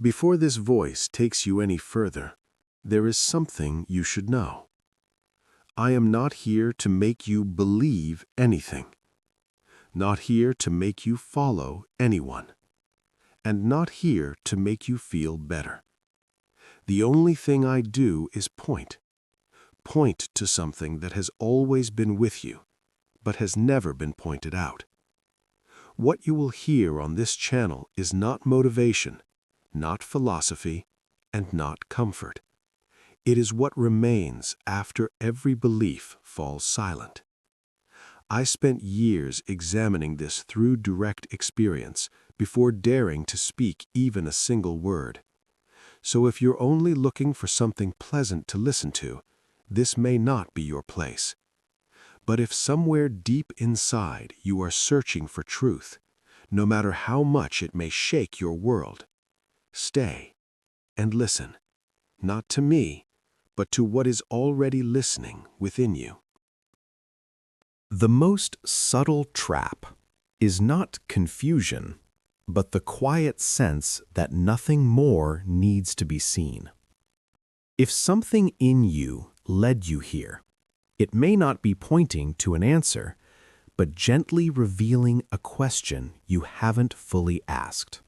Before this voice takes you any further, there is something you should know. I am not here to make you believe anything, not here to make you follow anyone, and not here to make you feel better. The only thing I do is point to something that has always been with you, but has never been pointed out. What you will hear on this channel is not motivation, not philosophy, and not comfort. It is what remains after every belief falls silent. I spent years examining this through direct experience before daring to speak even a single word. So if you're only looking for something pleasant to listen to, this may not be your place. But if somewhere deep inside you are searching for truth, no matter how much it may shake your world, stay and listen, not to me, but to what is already listening within you. The most subtle trap is not confusion, but the quiet sense that nothing more needs to be seen. If something in you led you here, it may not be pointing to an answer, but gently revealing a question you haven't fully asked.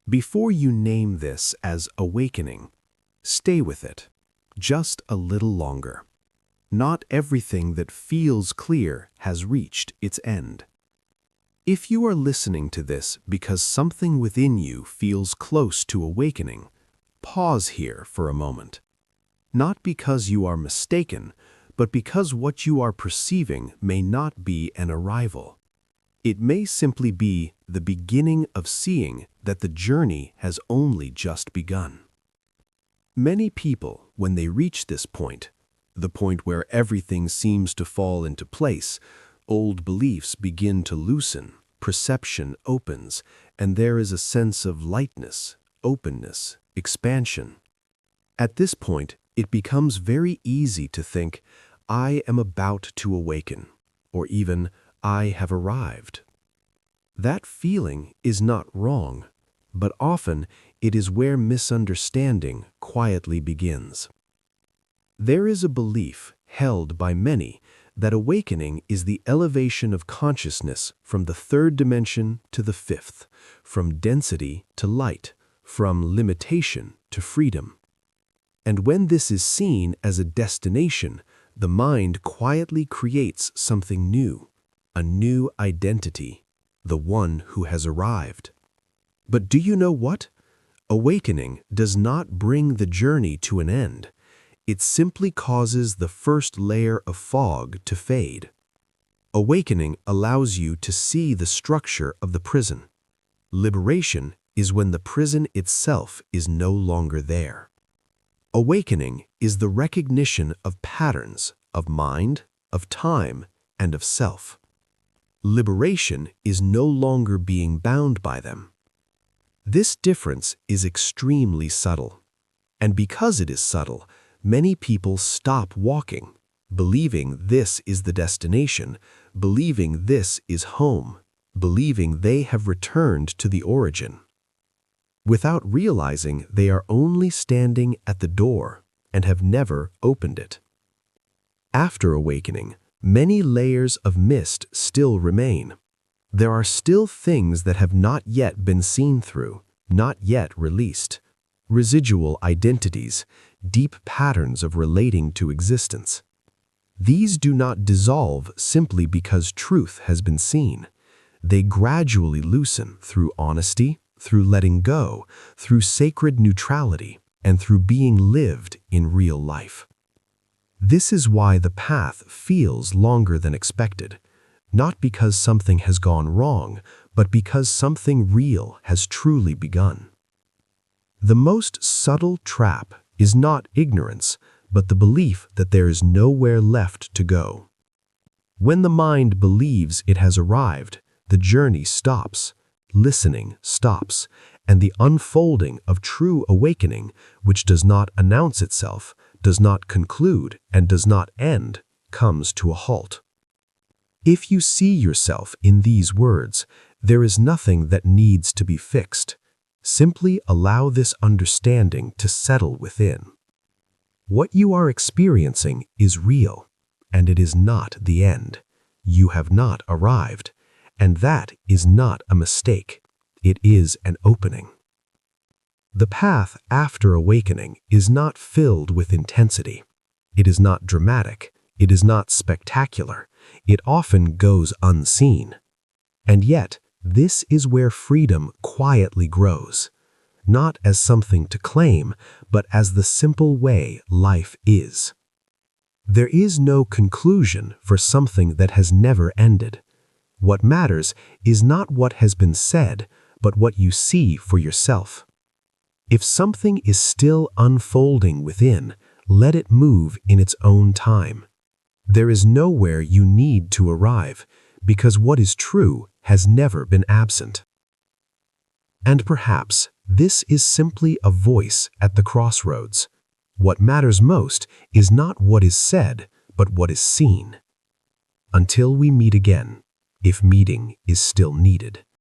Before you name this as awakening, stay with it just a little longer. Not everything that feels clear has reached its end. If you are listening to this because something within you feels close to awakening, pause here for a moment. Not because you are mistaken, but because what you are perceiving may not be an arrival. It may simply be the beginning of seeing that the journey has only just begun. Many people, when they reach this point, the point where everything seems to fall into place, old beliefs begin to loosen, perception opens, and there is a sense of lightness, openness, expansion. At this point, it becomes very easy to think, I am about to awaken, or even, I have arrived. That feeling is not wrong, but often it is where misunderstanding quietly begins. There is a belief held by many that awakening is the elevation of consciousness from the third dimension to the fifth, from density to light, from limitation to freedom. And when this is seen as a destination, the mind quietly creates something new, a new identity, the one who has arrived. But do you know what? Awakening does not bring the journey to an end. It simply causes the first layer of fog to fade. Awakening allows you to see the structure of the prison. Liberation is when the prison itself is no longer there. Awakening is the recognition of patterns, of mind, of time, and of self. Liberation is no longer being bound by them. This difference is extremely subtle. And because it is subtle, many people stop walking, believing this is the destination, believing this is home, believing they have returned to the origin. Without realizing they are only standing at the door and have never opened it. After awakening, many layers of mist still remain. There are still things that have not yet been seen through, not yet released. Residual identities, deep patterns of relating to existence. These do not dissolve simply because truth has been seen. They gradually loosen through honesty, through letting go, through sacred neutrality, and through being lived in real life. This is why the path feels longer than expected, not because something has gone wrong, but because something real has truly begun. The most subtle trap is not ignorance, but the belief that there is nowhere left to go. When the mind believes it has arrived, the journey stops, listening stops, and the unfolding of true awakening, which does not announce itself, does not conclude, and does not end, comes to a halt. If you see yourself in these words, there is nothing that needs to be fixed. Simply allow this understanding to settle within. What you are experiencing is real, and it is not the end. You have not arrived, and that is not a mistake. It is an opening. The path after awakening is not filled with intensity. It is not dramatic. It is not spectacular. It often goes unseen. And yet, this is where freedom quietly grows, not as something to claim, but as the simple way life is. There is no conclusion for something that has never ended. What matters is not what has been said, but what you see for yourself. If something is still unfolding within, let it move in its own time. There is nowhere you need to arrive, because what is true has never been absent. And perhaps this is simply a voice at the crossroads. What matters most is not what is said, but what is seen. Until we meet again, if meeting is still needed.